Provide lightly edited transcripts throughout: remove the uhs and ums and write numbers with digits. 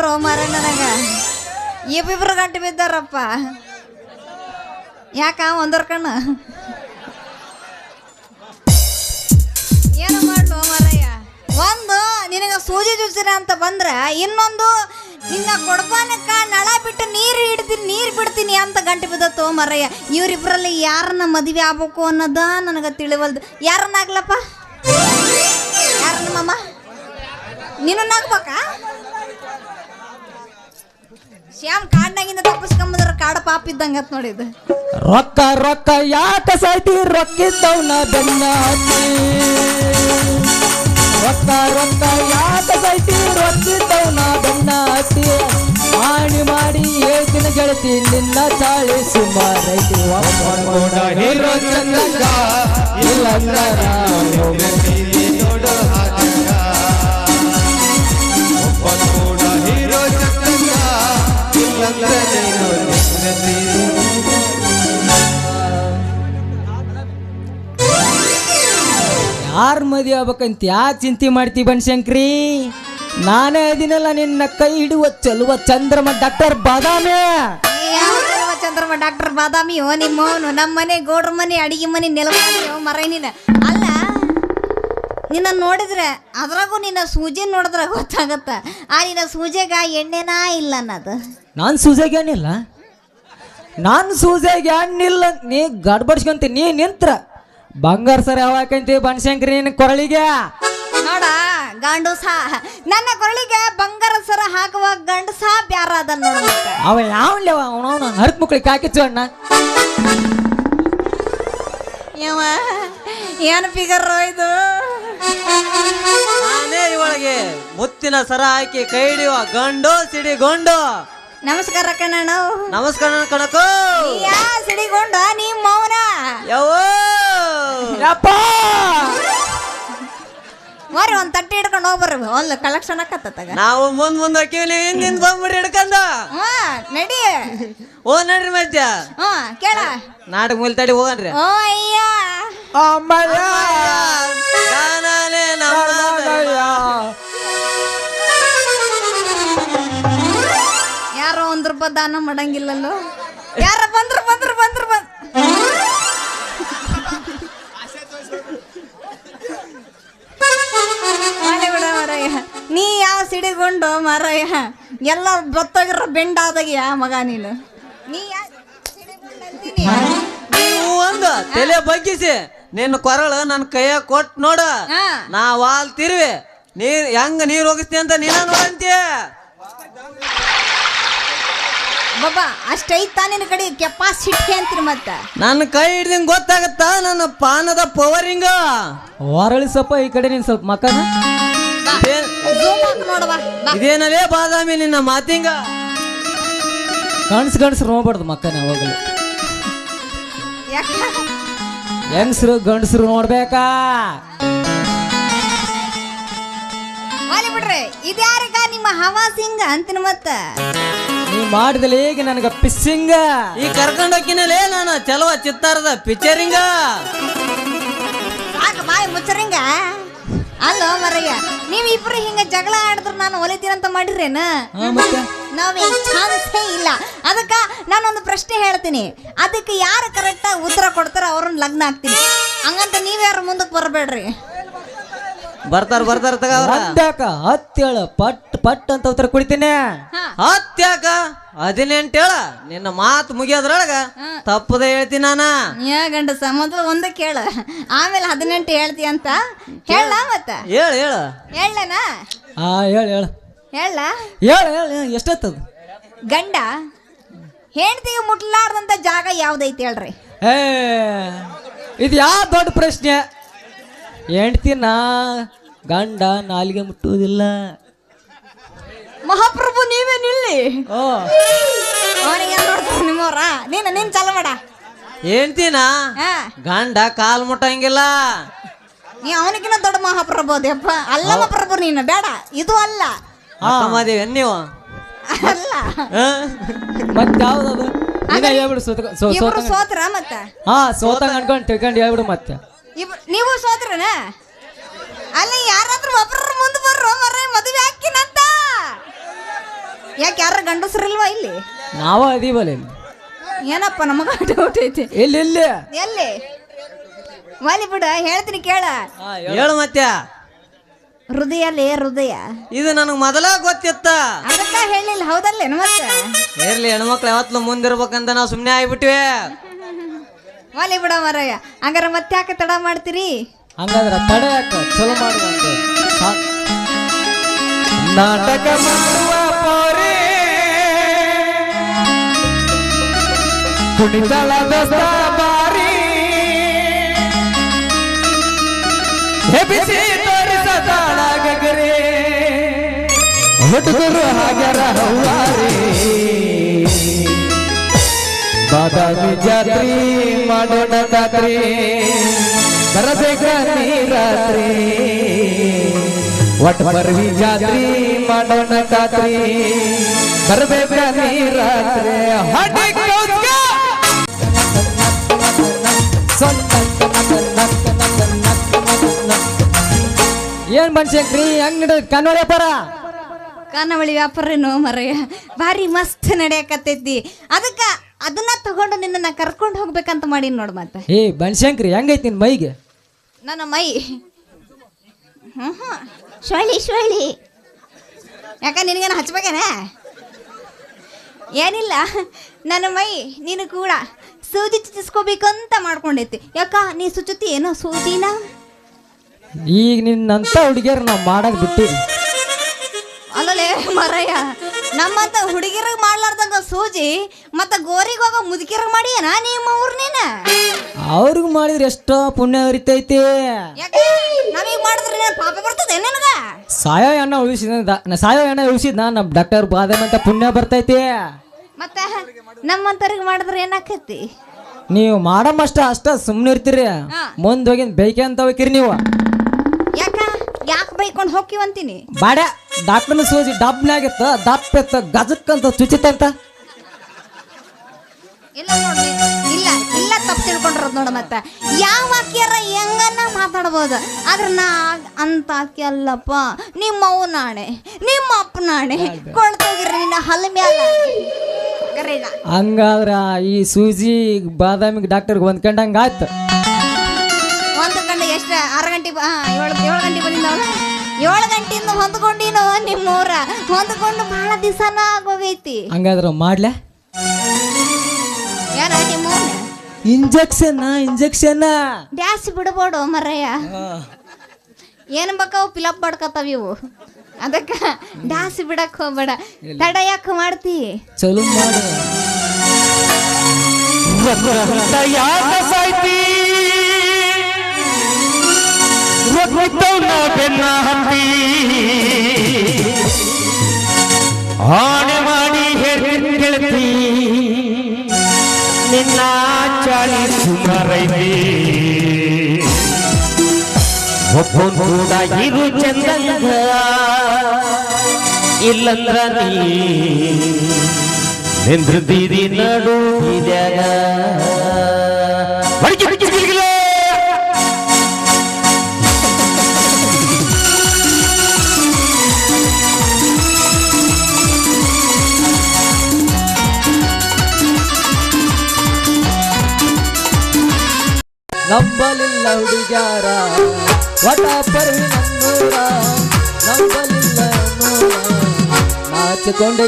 ಮಾಡ್ರು ಮರ ನನಗ ಇಬ್ಬಿಬ್ರು ಗಂಟೆ ಬಿದ್ದಾರಪ್ಪ. ಯಾಕ ಒಂದರ ಕಣ್ಣು ಏನು ಮಾಡ್ಲು ಮರಯ್ಯ? ಒಂದು ನಿನಗ ಸೂಜಿ ಜುಸಿರ ಅಂತ ಬಂದ್ರ, ಇನ್ನೊಂದು ನಿನ್ನ ಕೊಡಪಾನಕ್ಕ ನಳ ಬಿಟ್ಟು ನೀರು ಬಿಡ್ತೀನಿ ಅಂತ ಗಂಟೆ ಬಿದ್ದತ್ತು ಮರಯ್ಯ. ಇವ್ರಿಬ್ರಲ್ಲಿ ಯಾರನ್ನ ಮದುವೆ ಆಗ್ಬೇಕು ಅನ್ನೋದ ನನಗ ತಿಳಿವಲ್ದು. ಯಾರನ್ನಾಗ್ಲಪ್ಪ? ಯಾರನ್ನ ಮಾಮ? ನೀನನ್ನಾಗ್ಬೇಕಾ? ಶ್ಯಾಮ್ ಕಾಡ್ನಾಗಿಂದ ತಪ್ಪಿಸ್ಕೊಂಬಂದ್ರ ಕಾಡ ಪಾಪ ಇದ್ದಂಗತ್ ನೋಡಿದ್ದು. ರೊಕ್ಕ ರೊಕ್ಕ ಯಾಕ ಸಾಯ್ತಿ ರೊಕ್ಕಿದ್ದವ್ನ ಬೆನ್ನ ಹತ್ತಿ. ರೊಕ್ಕ ರೊಕ್ಕ ಯಾಕ ಸಾಯ್ತಿ ರೊಕ್ಕಿದ್ದವ್ನ ಬೆನ್ನ ಹತ್ತಿ. ಮಾಡಿ ಮಾಡಿ ಹೇಳ್ತಿನ ಗೆಳತಿ ನಿನ್ನ ಚಾಳಿ ಸುಮಾರೈತಿ. ಹೀರೋ ಚಂದಂಗ ಇಲ್ಲಂದರ ಹೀರೋ ಚಂದಂಗ ಯಾರ ಮದುವೆ ಆಗ್ಬೇಕಂತ ಯಾಕೆ ಚಿಂತೆ ಮಾಡ್ತೀವಿ ಬನಶಂಕರಿ? ನಾನೇ ಇದೀನಲ್ಲ ನಿನ್ನ ಕೈ ಹಿಡುವ ಚಲುವ ಚಂದ್ರಮ ಡಾಕ್ಟರ್ ಬಾದಾಮಿ. ಚಂದ್ರಮ ಡಾಕ್ಟರ್ ಬಾದಾಮಿಯೋ ನಿಮ್ಮವನು. ನಮ್ಮ ಮನೆ ಗೌಡ್ರ ಮನೆ ಅಡಿಗೆ ಮನೆ ನೆಲಮನೆಯೋ ಮರ ನೀನ ಅಲ್ಲ. ನಿನ್ನ ನೋಡಿದ್ರೆ ಅದ್ರಾಗೂ ನಿನ್ನ ಸೂಜಿ ನೋಡಿದ್ರೆ ಗೊತ್ತಾಗತ್ತ ಆ ನಿನ್ನ ಸೂಜೆಗ ಎಣ್ಣೆನಾ ಇಲ್ಲ ಅನ್ನೋದು. ನಾನು ಸೂಜೆಗೆ ಎಣ್ಣಿಲ್ಲ, ನಾನು ಸೂಜೆಗೆ ಎಣ್ಣಿಲ್ಲ. ನೀ ಗಡ್ಬಡ್ಸ್ಕೊಂತ ನೀ ನಿಂತ್ರ ಬಂಗಾರ ಸರ ಯಾವಾಕಂತಿ ಬನಶಂಕರಿ ನಿನ್ನ ಕೊರಳಿಗೆ ನೋಡ. ಗಂಡು ಸಾ ನನ್ನ ಕೊರಳಿಗೆ ಬಂಗಾರ ಸರ ಹಾಕುವ ಗಂಡು ಸಾ ಬ್ಯಾರ ಅದ ನೋಡ. ಅವ ಯಾವನ್ಲೇವ ಅವನವನ ಹರಕ್ ಮಕ್ಳಿಗೆ ಹಾಕಿಚ್ಚು ಅಣ್ಣ. ಏನು ಫಿಗರ್ ಇದು? ನಾನೇ ಇವಳಿಗೆ ಮುತ್ತಿನ ಸರ ಹಾಕಿ ಕೈ ಹಿಡಿಯುವ ಗಂಡು ಸಿಡಿಗೊಂಡು. ನಮಸ್ಕಾರ ಕಣ್ಣ. ನಮಸ್ಕಾರ ಕಣಕೋ. ಯಾ ಸಿಡಿಗೊಂಡ ನಿಮ್ಮ ಮೌನ ಯಾವೋ ಮರಿ ಒಂದ್ ತಟ್ಟಿ ಹಿಡ್ಕೊಂಡು ಹೋಗ್ಬರ್ರಿ. ಒಂದು ಕಲೆಕ್ಷನ್ ಆಕತ್ತಾಗ ನಾವು ಮುಂದ್ ಹಾಕಿವಿ, ನೀವು ಹಿಂದಿಂದ ಬಂದ್ಬಿಡಿ ಹಿಡ್ಕಂದ. ನಡಿ. ಓ ನಡ್ರಿ ಮಧ್ಯ ಕೇಳ ನಾಟಕ ಮೂಲ ತಡಿ ಹೋಗನ್ರಿ. ಓ ಅಯ್ಯ ಯಾರೋ ₹1 ದಾನ ಮಾಡಂಗಿಲ್ಲಲ್ಲೋ. ಯಾರ ಬಂದ್ರು ಬಂದ್ರು ಬಂದ್ರು ಬಿಡ ಮರಯ್ಯ. ನೀ ಯಾವ ಸಿಡಿಗೊಂಡು ಮರಯ್ಯ ಎಲ್ಲ ಬತ್ತೋಗಿರೋ ಬೆಂಡಾದಾಗ್ಯಾ ಮಗ ನೀನು. ನೀ ನೀವು ಒಂದು ತಲೆ ಬಗ್ಗಿಸಿ ನಿನ್ನ ಕೊರಳು ನನ್ನ ಕೈಯಾಗ ಕೊಟ್ಟು ನೋಡ. ನಾ ವಾಲ್ ತಿರುವಿ ಹೆಂಗ ನೀರ್ ಹೋಗಿಸ್ತಿ ಅಂತ ನೀನ ನೋಡಂತೀಯ. ಬಾಬಾ ಅಷ್ಟೈತಾ ನಿನ್ನ ಕಡೆ ಕೆಪಾಸಿಟಿ ಅಂತೀರಿ. ಮತ್ತ ನನ್ನ ಕೈ ಹಿಡ್ದಂಗ ಗೊತ್ತಾಗತ್ತ ನನ್ನ ಪಾನದ ಪವರಿಂಗ. ಹೊರಳಿ ಸ್ವಲ್ಪ ಈ ಕಡೆ ನೀನ್ ಸ್ವಲ್ಪ ಮಕ್ಕನ ಇದೇನಲೇ ಬಾದಾಮಿ ನಿನ್ನ ಮಾತಿಂಗ. ಗಂಡಸ್ರು ನೋಡ್ಬಾರ್ದು ಮಕ್ಕನ ಯಾವಾಗಲೂ. ಹೆಂಗಸ್ರು ಗಂಡಸ್ರು ನೋಡ್ಬೇಕಾ? ಬಿಡ್ರಿ ಇದ್ಯಾರಿಗ ನಿಮ್ಮ ಹವಾಸಿಂಗ ಅಂತೀನಿ. ಮತ್ತ ನೀ ಮಾಡಿದಲ್ಲಿ ಹೇಗೆ ನನಗ ಪಿಸ್ಸಿಂಗ. ಈ ಕರ್ಕೊಂಡೋಗಿನಲೇ ನಾನು ಚಲುವ ಚಿತ್ತಾರದ ಪಿಕ್ಚರಿಂಗ. ಸಾಕು ಬಾಯಿ ಮುಚ್ಚರಿಂಗ. ಅಲ್ಲೋ ಮರಯ್ಯ, ನೀವ್ ಇಬ್ರು ಹಿಂಗ ಜಗಳ ಆಡಿದ್ರು ನಾನು ಒಲಿತೀನಂತ ಮಾಡಿದ್ರೇನ? ನಾವೇ ಚಾನ್ಸೇ ಇಲ್ಲ. ಅದಕ್ಕ ನಾನೊಂದು ಪ್ರಶ್ನೆ ಹೇಳ್ತೀನಿ, ಅದಕ್ಕೆ ಯಾರು ಕರೆಕ್ಟ್ ಉತ್ತರ ಕೊಡ್ತಾರ ಅವ್ರನ್ನ ಲಗ್ನ ಆಗ್ತೀನಿ. ಹಂಗಂತ ನೀವ್ಯಾರು ಮುಂದಕ್ಕೆ ಬರಬೇಡ್ರಿ. ಬರ್ತಾರ ತಗ ಹತ್ತೇಳ ಪಟ್ ಪಟ್ ಅಂತ ಉತ್ತರ ಕುಡಿತೀನಿ. ಹತ್ಯಾಕ 18 ಹೇಳ. ನಿನ್ನ ಮಾತು ಮುಗಿಯೋದ್ರೊಳಗ ತಪ್ಪದ ಹೇಳ್ತೀನಿ ನಾನ. ಗಂಡಸ ಮೊದಲು ಒಂದೇ ಕೇಳ, ಆಮೇಲೆ 18 ಹೇಳ್ತಿ ಅಂತ ಹೇಳ. ಮತ್ತ ಹೇಳನ ಹೇಳ ಎಷ್ಟೊತ್ತದ? ಗಂಡ ಹೆಂಡತಿಗೆ ಮುಟ್ಲಾರ್ದಂತ ಜಾಗ ಯಾವ್ದೈತಿ ಹೇಳ್ರಿ. ಇದು ಯಾವ ದೊಡ್ಡ ಪ್ರಶ್ನೆ? ಹೆಂಡ್ತಿನ ಗಂಡ ನಾಲಿಗೆ ಮುಟ್ಟುವುದಿಲ್ಲ. ಮಹಾಪ್ರಭು ನೀವೇ ನಿಲ್ಲಿ. ಅವನಿಗೆ ನೋಡ್ತಾರೆ ನಿಮ್ಮವ್ರ. ನೀನ್ ಚಾಲು ಮಾಡ. ಹೇಳ್ತೀನ ಗಂಡ ಕಾಲ್ ಮುಟ್ಟಂಗಿಲ್ಲ. ನೀ ಅವನಿಗಿನ ದೊಡ್ಡ ಮಹಾಪ್ರಭು ಅದೇಪ್ಪ. ಅಲ್ಲ ಮಹಾಪ್ರಭು ನೀನು ಬೇಡ. ಇದು ಅಲ್ಲ ಮದುವೆ ನೀವು ಅಲ್ಲ. ಮತ್ತೆ ಯಾವ್ದದು? ಸೋತ್ರ ಮತ್ತ ಸೋತಂಗ ಅನ್ಕೊಂಡು ತಿಳ್ಕೊಂಡು ಹೇಳ್ಬಿಡು. ಮತ್ತೆ ನೀವು ಸೋತ್ರನ ಅಲ್ಲ. ಯಾರಾದ್ರೂ ಒಬ್ಬರ ಮುಂದೆ ಬರ್ರೋ ಮರ ಮದುವೆ ಹಾಕಿನಂತ. ಯಾಕೆ ಯಾರ ಗಂಡಸ್ರಿಲ್ವಾ ಇಲ್ಲಿ? ನಾವ ಅದೀವಲ್ಲ ಇಲ್ಲಿ. ಏನಪ್ಪ ನಮಗ ಡೌಟ್ ಐತಿ. ಇಲ್ಲಿ ಇಲ್ಲಿ ಎಲ್ಲಿ ವಾಲಿ ಬಿಡ, ಹೇಳ್ತೀನಿ ಕೇಳ. ಹೇಳು ಮತ್ತೆ. ಹೃದಯ ಇದು ನನಗೆ ಮೊದಲ ಗೊತ್ತಿತ್ತ. ಅದಕ್ಕ ಹೇಳಿಲ್ಲ, ಹೌದಲ್ಲೇನು? ಮತ್ತೆ ಇರ್ಲಿ, ಹೆಣ್ಮಕ್ಳು ಯಾವತ್ಲು ಮುಂದಿರ್ಬೇಕಂತ ನಾವು ಸುಮ್ಮನೆ ಆಗ್ಬಿಟ್ವಿ. ವಾಲಿ ಬಿಡ ಮರಯ್ಯ. ಹಂಗಾರ ಮತ್ತೆ ಯಾಕೆ ತಡ ಮಾಡ್ತೀರಿ? ಹಂಗಾದ್ರ ತಡ ಯಾಕ, ಚಲೋ ಮಾಡುವ ನಾಟಕ ಮಾಡುವ ಪೋರೆ ಕುಣಿತಳ ದಸ್ತ ಬಾರಿ ಹೆಬಿಸಿ ತೋರಿಸತಾಳ ಗಗರೆ ಹುಡುಗರು ಹಾಗರ ಹೌವಾರೆ ಬಾದಾಮಿ ಜಾತ್ರಿ ಮಾಡೋಣ ಜಾತ್ರೆ ಬರಬೇಕ ನೀರಾತ್ರಿ ಒಟ್ಟು ಬರ್ವಿ ಜಾತ್ರಿ ಮಾಡೋಣ ಜಾತ್ರಿ ಬರಬೇಕ ನೀರಾತ್ರಿ ಏನ್ ಬನ್ಶಂಕ್ರಿ ಹೆಂಗ್ ನಡ ಕನ್ನಡ ವ್ಯಾಪಾರ? ಖಾನಾವಳಿ ವ್ಯಾಪಾರನೋ ಮರಯ್ಯ, ಭಾರಿ ಮಸ್ತ್ ನಡೆಯಕತ್ತೈತಿ. ಅದನ್ನ ತಗೊಂಡು ನಿನ್ನ ಕರ್ಕೊಂಡು ಹೋಗ್ಬೇಕಂತ ಮಾಡೀನಿ ನೋಡ್. ಮತ್ತೆ ಏ ಬನ್ಶಂಕ್ರಿ ಹೆಂಗೈತಿ ನಿನ್ ಮೈಗೆ? ನನ್ನ ಮೈ ಶೊಳ್ಳಿ ಯಾಕ ನಿನಗೇನು ಹಚ್ಬೇಕೇನೆ? ಏನಿಲ್ಲ, ನನ್ನ ಮೈ ನೀನು ಕೂಡ ಸೂಜಿ ಚುಚ್ಚಿಸ್ಕೋಬೇಕಂತ ಮಾಡ್ಕೊಂಡೈತಿ. ಯಾಕ ನೀ ಸುಚ್ಚುತ್ತಿ ಏನೋ ಸೂಜಿನ? ಈಗ ನಿನ್ನಂತ ಹುಡುಗಿಯರ್ ನಾವ್ ಮಾಡಕ್ ಬಿಟ್ಟಿವಿ. ಅಲ್ಲಲೇ ಮರಯ್ಯ, ನಮ್ಮಂತ ಹುಡುಗಿರಿಗೆ ಮಾಡ್ಲಾರ್ದಂಗ ಸೂಜಿ ಮತ್ತ ಗೋರಿಗೆ ಹೋಗೋ ಮುದುಕಿರಿಗೆ ಮಾಡಿ ಏನ ನಿಮ್ಮ ಊರ್ ನೀನ? ಅವ್ರಿಗೆ ಮಾಡಿದ್ರೆ ಎಷ್ಟೋ ಪುಣ್ಯ ಹರಿತೈತಿ. ಯಾಕೆ ನಮಗ್ ಮಾಡಿದ್ರೆ ಪಾಪ ಬರ್ತದೆ ನಿನಗ? ಸಾಯೋ ಎಣ್ಣೆ ಉಳಿಸಿದ್ನ ನಮ್ ಡಾಕ್ಟರ್ ಬಾದಾಮಿ ಅಂತ ಪುಣ್ಯ ಬರ್ತೈತಿ. ಮತ್ತೆ ನಮ್ಮಂತವ್ರಿಗೆ ಮಾಡಿದ್ರೆ ಏನಾಕೈತಿ? ನೀವು ಮಾಡಮಷ್ಟ ಸುಮ್ಮನೆ ಇರ್ತೀರಿ, ಮುಂದ್ ಹೋಗಿನ್ ಬೈಕೆ ಅಂತ ಹೋಗಿರಿ ನೀವು. ಯಾಕೆ ಬೈಕೊಂಡು ಹೋಗಿವಂತೀನಿ? ಬಾಡ ಡಾಕ್ಟರ್ನ ಸೂಜಿ ಡಬ್ನಾಗಿತ್ತ ದಪ್ಪ ಗಜಕ್ಕಂತ ಚುಚಿತಂತ. ಇಲ್ಲ ನೋಡಿ, ಇಲ್ಲ ತಪ್ಪು ತಿಳ್ಕೊಂಡಿರೋದು ನೋಡ. ಮತ್ತೆ ಯಾವ ವಾಕ್ಯಾರ ಹೆಂಗನ್ನ ಮಾತಾಡ್ಬೋದು, ಆದ್ರೆ ನಾ ಅಂತ ಆಕಿ ಅಲ್ಲಪ್ಪ. ನಿಮ್ಮ ಅವು ನಾಣೆ, ನಿಮ್ಮ ಅಪ್ಪ ನಾಣೆ, ಕೊಳ್ತೋಗಿರ್ರಿ ನಿನ್ನ ಹಲ್ಲ ಮ್ಯಾಲ. ಹಂಗಾದ್ರ ಈ ಸೂಜಿ ಬಾದಾಮಿಗೆ ಡಾಕ್ಟರ್ಗೆ ಹೊಂದ್ಕೊಂಡಂಗ ಆಯ್ತು. ಒಂದು ಗಂಟೆ ಎಷ್ಟು? 6 ಗಂಟೆ 7 ಗಂಟೆ ಬಂದಿದ್ದಾವ. 7 ಗಂಟೆಯಿಂದ ಹೊಂದ್ಕೊಂಡಿನೋ ನಿಮ್ಮೂರ. ಹೊಂದ್ಕೊಂಡು ಬಹಳ ದಿವಸನ ಆಗೋಗೈತಿ. ಹಂಗಾದ್ರ ಮಾಡ್ಲೆ ಯಾರ ನಿಮ್ಮೂರ? ಇಂಜೆಕ್ಷನ್ ಡ್ಯಾಸ್ ಬಿಡ್ಬೋಡು ಮರಯ್ಯ. ಏನು ಬೇಕಾವು ಫಿಲಪ್ ಬಡ್ಕತ್ತಾವ ಇವು. ಅದಕ್ಕ ಡ್ಯಾಸ್ ಬಿಡಕ್ ಹೋಗ್ಬೇಡ. ತಡ ಯಾಕೆ ಮಾಡ್ತಿ? ಚಲೋ ಮಾಡು. ಆಣೆ ಮಾಡಿ ಹೇಳ್ತಿ ನಿನ್ನ ಚಾಳಿ ಸುಮಾರೈತಿ ಒಬ್ಬನ್ ಕೂಡ ಇರು ಚಂದಂಗ ಇಲ್ಲಂದ್ರ ನೀ ನಿಂದ್ರದೀರಿ ನಡು ಇದ್ಯಾಗ ನಂಬಲಿಲ್ಲ ಹುಡುಗ್ಯಾರ ವಟ ಪರ್ವಿ ನನ್ನೂರ, ನಂಬಲಿಲ್ಲ ನೂರ ನಾಚಿಕೊಂಡೆ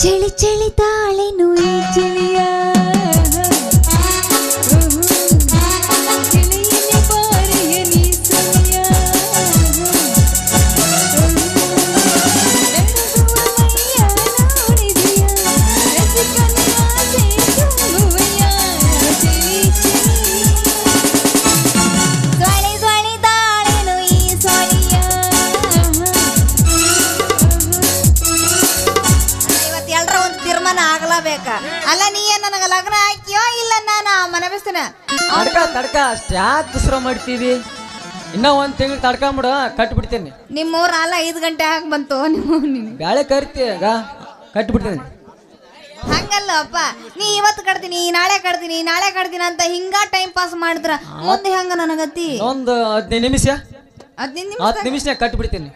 ಚಳಿ ಚಳಿ ತಾಳೆನು ಈ ಚಳಿಯ ಅಲ್ಲ. ನೀ ಏನ್ ನನಗ ಲಗ್ನ ಹಾಕಿಯೋ ಇಲ್ಲ ನಾನು ಮನೆ ಬೆಸ್ತೇನೆ? ತಡ್ಕ ಅಷ್ಟ ಯಾಕೆ ದುಸ್ರ ಮಾಡ್ತೀವಿ? ಇನ್ನ ಒಂದ್ ತಿಂಗಳು ತಡ್ಕೊಂಬಿಡು, ಕಟ್ಬಿಡ್ತೇನೆ. ನಿಮ್ಮೂರ ಅಲ್ಲ 5 ಗಂಟೆ ಆಗಿ ಬಂತು. ನಿಮ್ಮ ಬ್ಯಾಳೆ ಕರಿತಿ ಕಟ್ಬಿಡ್ತೇನೆ. ಹಂಗಲ್ಲ ಅಪ್ಪ, ನೀ ಇವತ್ತು ಕಡ್ತೀನಿ ನಾಳೆ ಕಡ್ತೀನಿ ಅಂತ ಹಿಂಗ ಟೈಮ್ ಪಾಸ್ ಮಾಡಿದ್ರ ಮುಂದೆ ಹೆಂಗ ನನಗತಿ? ಒಂದು 15 ನಿಮಿಷ 15 10 ನಿಮಿಷ ಕಟ್ಬಿಡ್ತೀನಿ.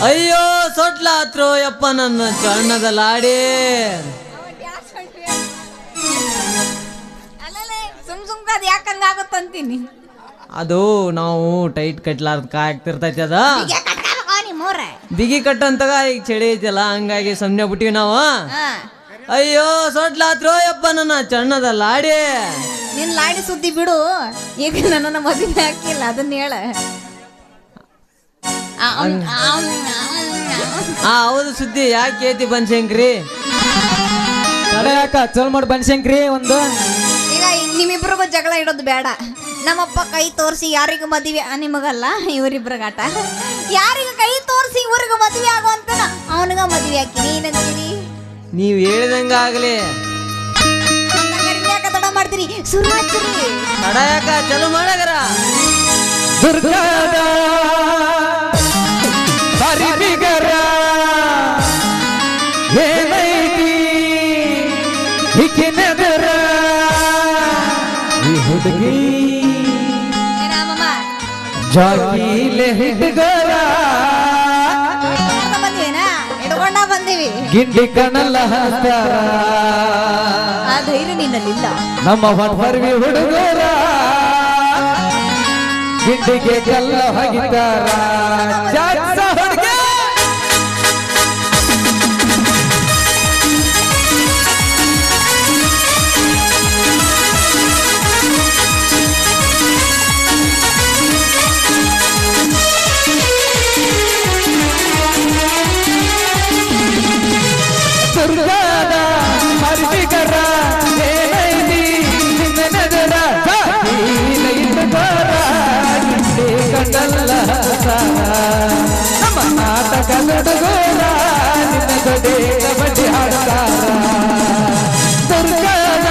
ಅಯ್ಯೋ ಸೊಟ್ಲಾತ್ರು ಯಪ್ಪ ನನ್ನ ಚಣ್ಣದ ಲಾಡಿ. ಸುಮ್ ಅದ್ ಯಾಕಂಗ ಆಗತ್ತಂತೀನಿ. ಅದು ನಾವು ಟೈಟ್ ಕಟ್ಲಾರ್ದ ಆಗ್ತಿರ್ತೈತಿ ಅದ ಬಿಗಿ ಕಟ್ಟಂತಾಗ ಈಗ ಚಳಿ ಐತಿಲ್ಲ, ಹಂಗಾಗಿ ಸುಮ್ನೆ ಬಿಟ್ಟಿವಿ ನಾವು. ಅಯ್ಯೋ ಸೊಟ್ಲಾತ್ರು ಯಪ್ಪ ನನ್ನ ಚಣ್ಣದ ಲಾಡಿ. ನಿನ್ ಲಾಡಿ ಸುದ್ದಿ ಬಿಡು, ಈಗ ನನ್ನ ಮದುವೆ ಹಾಕಿಲ್ಲ ಅದನ್ನ ಹೇಳ. ಹೌದು ಸುದ್ದಿ ಯಾಕೆ ಐತಿ ಬನ್ಶಂಕ್ರಿ? ಯಾಕ ಚಲ್ ಮಾಡಿ ಬನ್ಶಂಕ್ರಿ ಒಂದು. ಈಗ ನಿಮ್ಮಿಬ್ರಿಗೂ ಜಗಳ ಇಡೋದು ಬೇಡ. ನಮ್ಮಪ್ಪ ಕೈ ತೋರಿಸಿ ಯಾರಿಗೂ ಮದುವೆ, ನಿಮಗಲ್ಲ ಇವರಿಬ್ರಿಗಾಟ, ಯಾರಿಗೂ ಕೈ ತೋರಿಸಿ ಇವ್ರಿಗೂ ಮದುವೆ ಆಗುವಂತ ಅವನಿಗ ಮದುವೆ ಹಾಕಿ ಏನಂತೀರಿ? ನೀವ್ ಹೇಳ್ದಂಗ ಆಗ್ಲಿ. ಯಾಕ ತಡ ಮಾಡ್ತೀರಿ? ಶುರು ಮಾಡ್ತೀರಿ ತಡ ಯಾಕ ಚಲೋ ಮಾಡಗರ. ದುರ್ಗಾದ ಹರಿಬಿಗರ ಏನೈತಿ ಹಿಕ್ಕಿನೆದರ ಈ ಹುಡುಗಿ ಏನಮ್ಮ ಜಾಗಿಲೆ ಹಿಡ್ಗರ ಬಂದಿವೇನಾ? ಹಿಡ್ಕೊಂಡ ಬಂದಿವಿ. ಗಿಂಡಿ ಕಣಲ್ಲ ಹಸ್ತಾರ ಆ ಧೈರ್ಯ ನಿನ್ನಲ್ಲಿಲ್ಲ. ನಮ್ಮ ಹೊಡ್ಬರ್ವಿ ಹುಡುಗರ ಗಿಂಡಿಗೆ ಕಲ್ಲ ಹಾಗಿದ್ದಾರ. ದುರ್ಗಾದ ಹರಿಬಿಗರ ಏನೈತಿ ನಿನ್ನದರ ಜಾಗಿಲ ಕಂಡಲ್ಲ ನಮ್ಮ ನಾಟಕ ನಡುಗೋರ ನಿನ್ನ ಜೊತೆ ಕಬಡ್ಡಿ ಆಡ್ತಾರ. ದುರ್ಗಾದ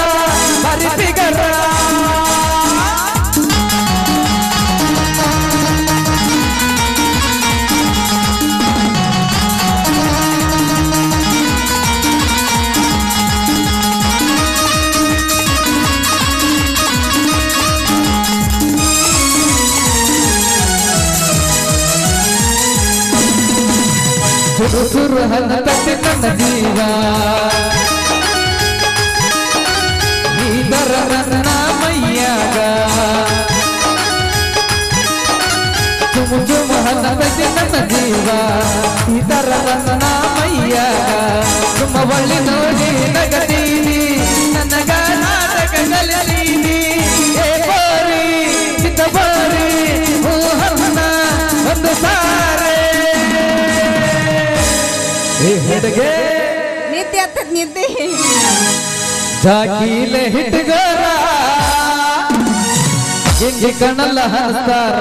ಹರಿಬಿಗರ ಸುರು ಹನ್ನ ತಟ್ಟಿ ನನ್ನ ಜೀವ ನೀದರ ನನ್ನ ಮೈಯಾಗ ಚುಮು ಚುಮು ಹನ್ನ ತಟ್ಟಿ ನನ್ನ ಜೀವ ನೀದರ ನನ್ನ ಮೈಯಾಗ ತುಂಬ ಒಳ್ಳೆ ನೋಡಿ ನಗದೀನಿ ನನಗ ನಾಟಕ ಕಲಿಸೀನಿ. ಏ ಬಾರಿ ಚಿತ್ತ ಬಾರಿ ಹೂ ಹನ್ನ ಒಂದು ಸಾರೆ ಹಿಡ್ಗೆ ನಿದ್ದೆ ಹತ್ತದ ನಿದ್ದೆ. ಜಾಗಿಲೆ ಹಿಡ್ಗರ ಗಿಂಡಿ ಕಣಲ್ಲ ಹಸ್ತಾರ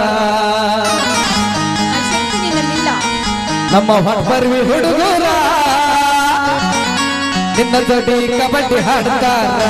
ಶಕ್ತಿ ನಿನ್ನಲ್ಲಿಲ್ಲ. ನಮ್ಮ ಹೊಡ್ಬರ್ವಿ ಹುಡುಗರ ನಿನ್ನ ಜೊತೆ ಕಬಡ್ಡಿ ಹಾಡ್ತಾರ.